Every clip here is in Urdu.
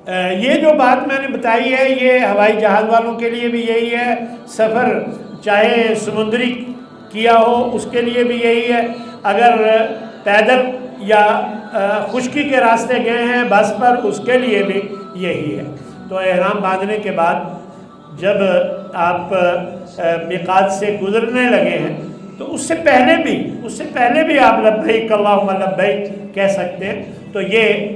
یہ جو بات میں نے بتائی ہے یہ ہوائی جہاز والوں کے لیے بھی یہی ہے، سفر چاہے سمندری کیا ہو اس کے لیے بھی یہی ہے، اگر پیدل یا خشکی کے راستے گئے ہیں بس پر اس کے لیے بھی یہی ہے۔ تو احرام باندھنے کے بعد جب آپ میقات سے گزرنے لگے ہیں تو اس سے پہلے بھی آپ لبیک اللہم لبیک کہہ سکتے ہیں۔ تو یہ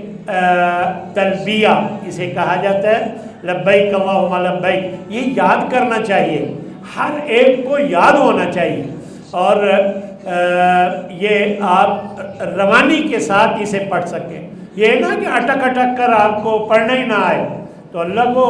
تلبیہ اسے کہا جاتا ہے، لبیک اللہم لبیک، یہ یاد کرنا چاہیے، ہر ایک کو یاد ہونا چاہیے، اور یہ آپ روانی کے ساتھ اسے پڑھ سکیں۔ یہ نہ کہ اٹک اٹک کر آپ کو پڑھنا ہی نہ آئے تو اللہ کو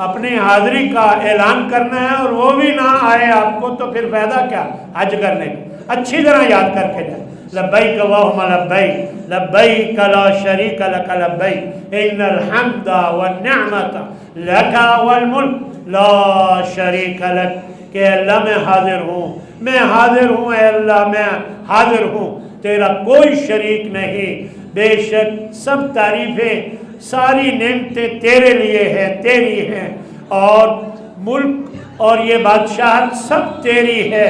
اپنے حاضری کا اعلان کرنا ہے اور وہ بھی نہ آئے آپ کو تو پھر فائدہ کیا حج کرنے کا؟ اچھی طرح یاد کر کے جائیں، لبیک اللہم لبیک لبیک لا شریک لک لبیک ان الحمد والنعمت لک والملک لا شریک لک، کہ اللہ میں حاضر ہوں اے اللہ میں حاضر ہوں، تیرا کوئی شریک نہیں، بے شک سب تعریفیں ساری نعمتیں تیرے لیے ہیں، تیری ہیں، اور ملک اور یہ بادشاہت سب تیری ہے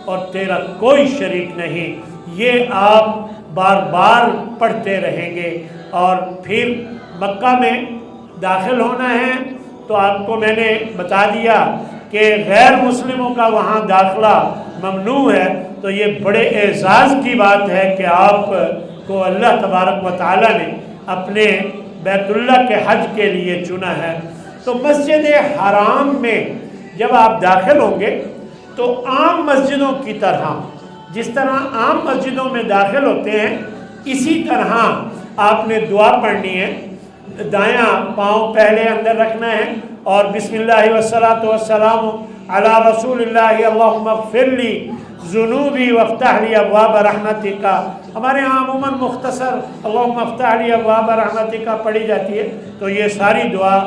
اور تیرا کوئی شریک نہیں۔ یہ آپ بار بار پڑھتے رہیں گے، اور پھر مکہ میں داخل ہونا ہے تو آپ کو میں نے بتا دیا کہ غیر مسلموں کا وہاں داخلہ ممنوع ہے، تو یہ بڑے اعزاز کی بات ہے کہ آپ کو اللہ تبارک و تعالیٰ نے اپنے بیت اللہ کے حج کے لیے چنا ہے۔ تو مسجد حرام میں جب آپ داخل ہوں گے تو عام مسجدوں کی طرح، جس طرح عام مسجدوں میں داخل ہوتے ہیں اسی طرح آپ نے دعا پڑھنی ہے، دایاں پاؤں پہلے اندر رکھنا ہے اور بسم اللہ والصلاۃ والسلام علی رسول اللہ اللہم اغفر لی ذنوبی وافتح لی ابواب رحمتک، ہمارے یہاں عموماً مختصر اللہم افتح لی ابواب رحمتک پڑھی جاتی ہے، تو یہ ساری دعا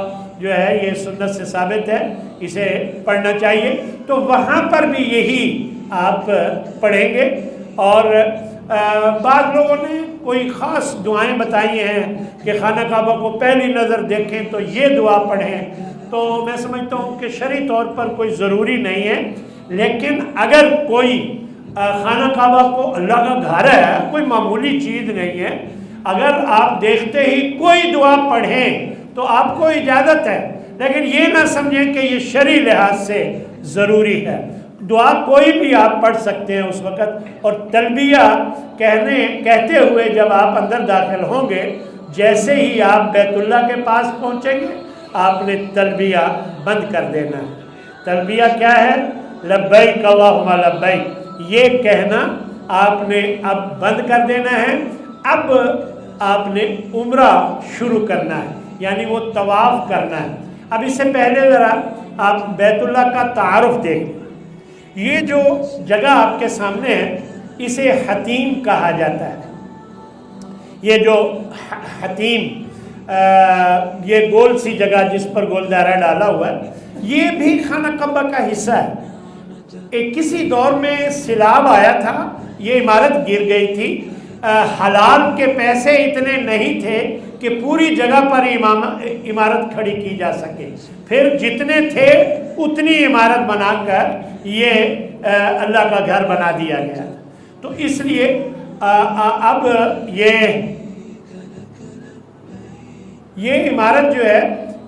جو ہے یہ سنت سے ثابت ہے، اسے پڑھنا چاہیے۔ تو وہاں پر بھی یہی آپ پڑھیں گے، اور بعض لوگوں نے کوئی خاص دعائیں بتائی ہیں کہ خانہ کعبہ کو پہلی نظر دیکھیں تو یہ دعا پڑھیں، تو میں سمجھتا ہوں کہ شرعی طور پر کوئی ضروری نہیں ہے، لیکن اگر کوئی خانہ کعبہ کو اللہ کا گھر ہے، کوئی معمولی چیز نہیں ہے، اگر آپ دیکھتے ہی کوئی دعا پڑھیں تو آپ کو اجازت ہے، لیکن یہ نہ سمجھیں کہ یہ شرعی لحاظ سے ضروری ہے۔ دعا کوئی بھی آپ پڑھ سکتے ہیں اس وقت، اور تلبیہ کہتے ہوئے جب آپ اندر داخل ہوں گے، جیسے ہی آپ بیت اللہ کے پاس پہنچیں گے آپ نے تلبیہ بند کر دینا ہے۔ تلبیہ کیا ہے؟ لبیک اللہم لبیک، یہ کہنا آپ نے اب بند کر دینا ہے۔ اب آپ نے عمرہ شروع کرنا ہے، یعنی وہ طواف کرنا ہے۔ اب اس سے پہلے ذرا آپ بیت اللہ کا تعارف دیکھیں۔ یہ جو جگہ آپ کے سامنے ہے اسے حتیم کہا جاتا ہے۔ یہ جو حتیم یہ گول سی جگہ جس پر گول دائرہ ڈالا ہوا ہے، یہ بھی خانہ کعبہ کا حصہ ہے۔ کسی دور میں سیلاب آیا تھا، یہ عمارت گر گئی تھی، حلال کے پیسے اتنے نہیں تھے کہ پوری جگہ پر عمارت کھڑی کی جا سکے، پھر جتنے تھے اتنی عمارت بنا کر یہ اللہ کا گھر بنا دیا گیا۔ تو اس لیے اب یہ عمارت جو ہے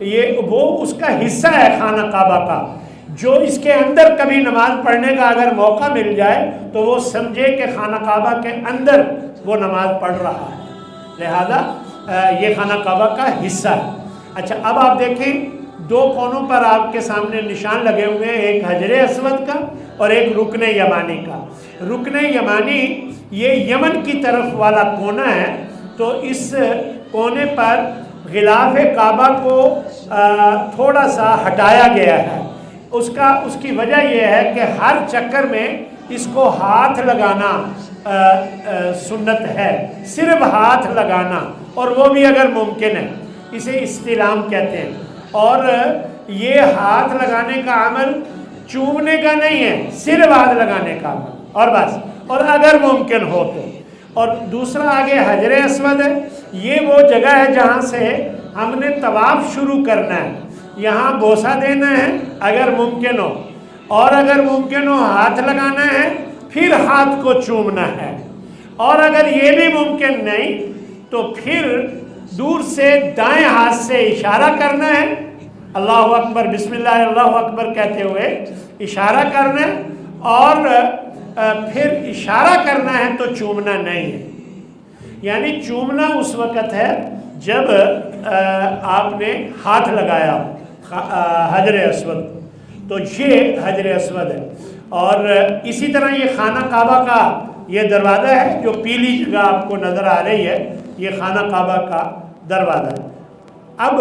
یہ وہ اس کا حصہ ہے خانہ کعبہ کا، جو اس کے اندر کبھی نماز پڑھنے کا اگر موقع مل جائے تو وہ سمجھے کہ خانہ کعبہ کے اندر وہ نماز پڑھ رہا ہے، لہذا یہ خانہ کعبہ کا حصہ ہے۔ اچھا، اب آپ دیکھیں دو کونوں پر آپ کے سامنے نشان لگے ہوئے ہیں، ایک حجر اسود کا اور ایک رکن یمانی کا۔ رکن یمانی یہ یمن کی طرف والا کونا ہے، تو اس کونے پر غلاف کعبہ کو تھوڑا سا ہٹایا گیا ہے۔ اس کی وجہ یہ ہے کہ ہر چکر میں اس کو ہاتھ لگانا سنت ہے، صرف ہاتھ لگانا، اور وہ بھی اگر ممکن ہے، اسے استلام کہتے ہیں۔ اور یہ ہاتھ لگانے کا عمل چومنے کا نہیں ہے، صرف ہاتھ لگانے کا عمل، اور بس، اور اگر ممکن ہو تو۔ اور دوسرا آگے حجر اسود ہے، یہ وہ جگہ ہے جہاں سے ہم نے طواف شروع کرنا ہے، یہاں بوسہ دینا ہے اگر ممکن ہو، اور اگر ممکن ہو ہاتھ لگانا ہے، پھر ہاتھ کو چومنا ہے، اور اگر یہ بھی ممکن نہیں تو پھر دور سے دائیں ہاتھ سے اشارہ کرنا ہے، اللہ اکبر بسم اللہ اللہ اکبر کہتے ہوئے اشارہ کرنا ہے، اور پھر اشارہ کرنا ہے تو چومنا نہیں ہے۔ یعنی چومنا اس وقت ہے جب آپ نے ہاتھ لگایا حجر اسود، تو یہ حجر اسود ہے۔ اور اسی طرح یہ خانہ کعبہ کا یہ دروازہ ہے جو پیلی جگہ آپ کو نظر آ رہی ہے، یہ خانہ کعبہ کا دروازہ ہے۔ اب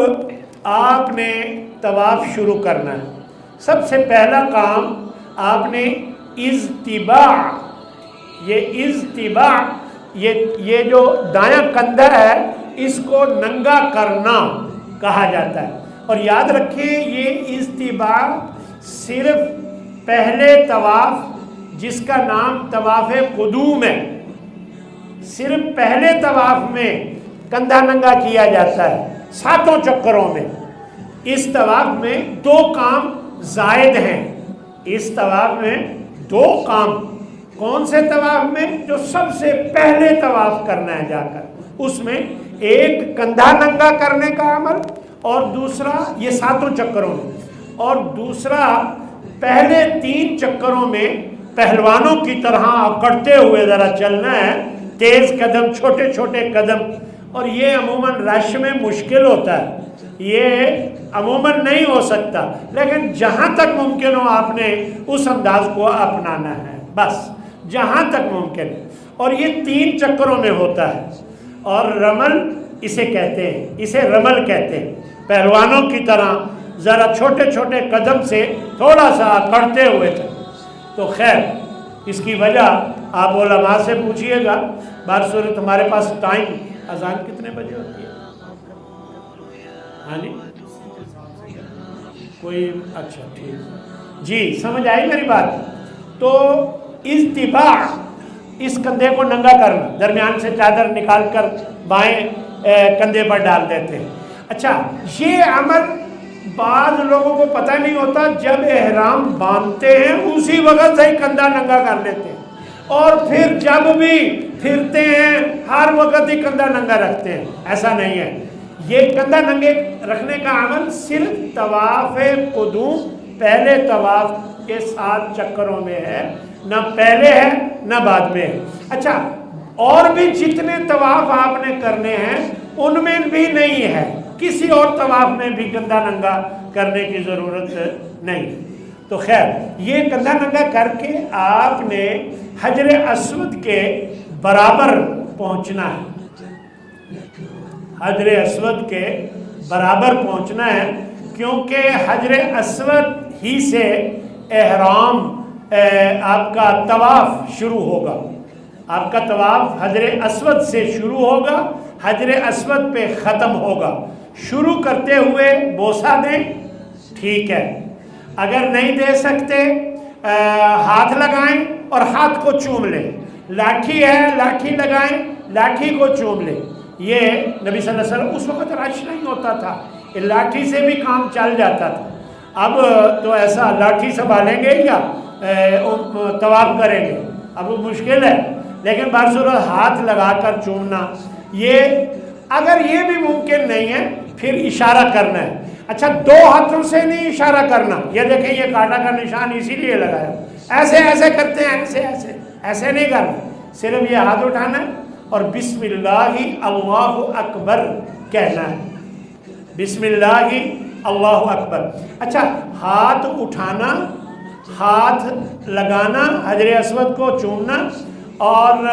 آپ نے طواف شروع کرنا ہے۔ سب سے پہلا کام آپ نے اضطباع، یہ جو دایاں کندھا ہے اس کو ننگا کرنا کہا جاتا ہے۔ اور یاد رکھیں یہ اضطباع صرف پہلے طواف جس کا نام طواف قدوم ہے، صرف پہلے طواف میں کندھا ننگا کیا جاتا ہے 7 چکروں میں۔ اس طواف میں 2 کام زائد ہیں، اس طواف میں 2 کام۔ کون سے طواف میں؟ جو سب سے پہلے طواف کرنا ہے جا کر، اس میں ایک کندھا ننگا کرنے کا عمل، اور دوسرا یہ 7 چکروں میں، اور دوسرا پہلے 3 چکروں میں پہلوانوں کی طرح اکڑتے ہوئے ذرا چلنا ہے، تیز قدم، چھوٹے چھوٹے قدم۔ اور یہ عموماً رش میں مشکل ہوتا ہے، یہ عموماً نہیں ہو سکتا، لیکن جہاں تک ممکن ہو آپ نے اس انداز کو اپنانا ہے، بس جہاں تک ممکن ہے۔ اور یہ 3 چکروں میں ہوتا ہے، اور رمل اسے کہتے ہیں، اسے رمل کہتے ہیں، پہلوانوں کی طرح ذرا چھوٹے چھوٹے قدم سے تھوڑا سا اکڑتے ہوئے تھے۔ تو خیر اس کی وجہ آپ علماء سے پوچھئے گا۔ بہرصورت ہمارے پاس ٹائم، اذان کتنے بجے ہوتی ہے؟ ہاں جی کوئی، اچھا ٹھیک جی، سمجھ آئی میری بات؟ تو اضطباع، اس کندھے کو ننگا کرنا، درمیان سے چادر نکال کر بائیں کندھے پر ڈال دیتے ہیں۔ اچھا، یہ عمل بعض لوگوں کو پتہ نہیں ہوتا، جب احرام باندھتے ہیں اسی وقت سے کندھا ننگا کر لیتے ہیں، اور پھر جب بھی پھرتے ہیں ہر وقت ہی کندھا ننگا رکھتے ہیں۔ ایسا نہیں ہے، یہ کندھا ننگے رکھنے کا عمل صرف طواف قدوم، پہلے طواف کے 7 چکروں میں ہے، نہ پہلے ہے نہ بعد میں ہے۔ اچھا، اور بھی جتنے طواف آپ نے کرنے ہیں ان میں بھی نہیں ہے، کسی اور طواف میں بھی کندھا ننگا کرنے کی ضرورت نہیں۔ تو خیر یہ کندھا ننگا کر کے آپ نے حجر اسود کے برابر پہنچنا ہے، حجر اسود کے برابر پہنچنا ہے، کیونکہ حجر اسود ہی سے احرام آپ کا طواف شروع ہوگا، آپ کا طواف حجر اسود سے شروع ہوگا، حجر اسود پہ ختم ہوگا۔ شروع کرتے ہوئے بوسہ دیں، ٹھیک ہے، اگر نہیں دے سکتے ہاتھ لگائیں اور ہاتھ کو چوم لیں، لاٹھی ہے لاٹھی لگائیں، لاٹھی کو چوم لیں۔ یہ نبی صلی اللہ علیہ وسلم، اس وقت رش نہیں ہوتا تھا، لاٹھی سے بھی کام چل جاتا تھا۔ اب تو ایسا لاٹھی سنبھالیں گے یا طواف کریں گے، اب وہ مشکل ہے، لیکن بہرصورت ہاتھ لگا کر چومنا، یہ اگر یہ بھی ممکن نہیں ہے پھر اشارہ کرنا ہے۔ اچھا، 2 ہاتھوں سے نہیں اشارہ کرنا، یہ دیکھیں یہ کانٹا کا نشان اسی لیے لگایا، ایسے ایسے کرتے ہیں، ایسے ایسے ایسے نہیں کرنا، صرف یہ ہاتھ اٹھانا ہے اور بسم اللہ اللہ اکبر کہنا ہے، بسم اللہ اللہ اکبر۔ اچھا، ہاتھ اٹھانا، ہاتھ لگانا، حجر اسود کو چومنا، اور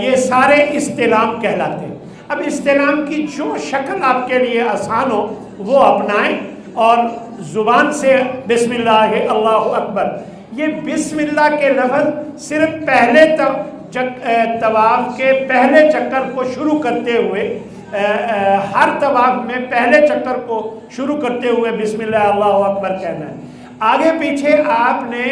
یہ سارے استلام کہلاتے ہیں۔ اب استلام کی جو شکل آپ کے لیے آسان ہو وہ اپنائیں، اور زبان سے بسم اللہ اللہ اکبر، یہ بسم اللہ کے لفظ صرف پہلے طواف کے پہلے چکر کو شروع کرتے ہوئے، ہر طواف میں پہلے چکر کو شروع کرتے ہوئے بسم اللہ اللہ اکبر کہنا ہے۔ آگے پیچھے آپ نے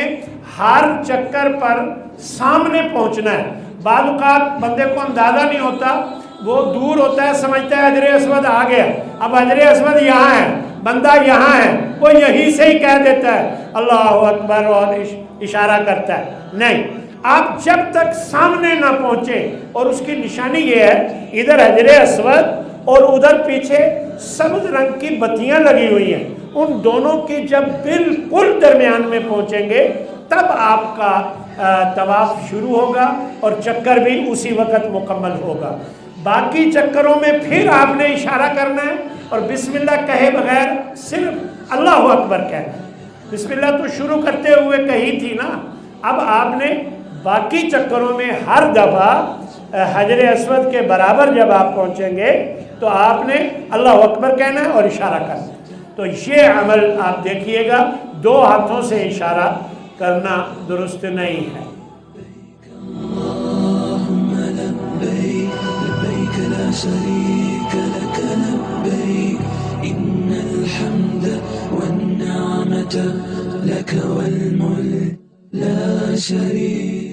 ہر چکر پر سامنے پہنچنا ہے۔ بعض اوقات بندے کو اندازہ نہیں ہوتا، وہ دور ہوتا ہے سمجھتا ہے حجر اسود آ گیا، اب حجر اسود یہاں ہے، بندہ یہاں ہے، وہ یہیں سے ہی کہہ دیتا ہے اللہ اکبر اور اشارہ کرتا ہے. نہیں، آپ جب تک سامنے نہ پہنچے، اور اس کی نشانی یہ ہے ادھر حجر اسود اور ادھر پیچھے سبز رنگ کی بتیاں لگی ہوئی ہیں، ان دونوں کی جب بالکل درمیان میں پہنچیں گے تب آپ کا طواف شروع ہوگا اور چکر بھی اسی وقت مکمل ہوگا. باقی چکروں میں پھر آپ نے اشارہ کرنا ہے اور بسم اللہ کہے بغیر صرف اللہ اکبر کہنا ہے. بسم اللہ تو شروع کرتے ہوئے کہی تھی نا، اب آپ نے باقی چکروں میں ہر دفعہ حجر اسود کے برابر جب آپ پہنچیں گے تو آپ نے اللہ اکبر کہنا ہے اور اشارہ کرنا ہے. تو یہ عمل آپ دیکھیے گا، دو ہاتھوں سے اشارہ کرنا درست نہیں ہے. لا شريك لك لبيك إن الحمد والنعمة لك والملك لا شريك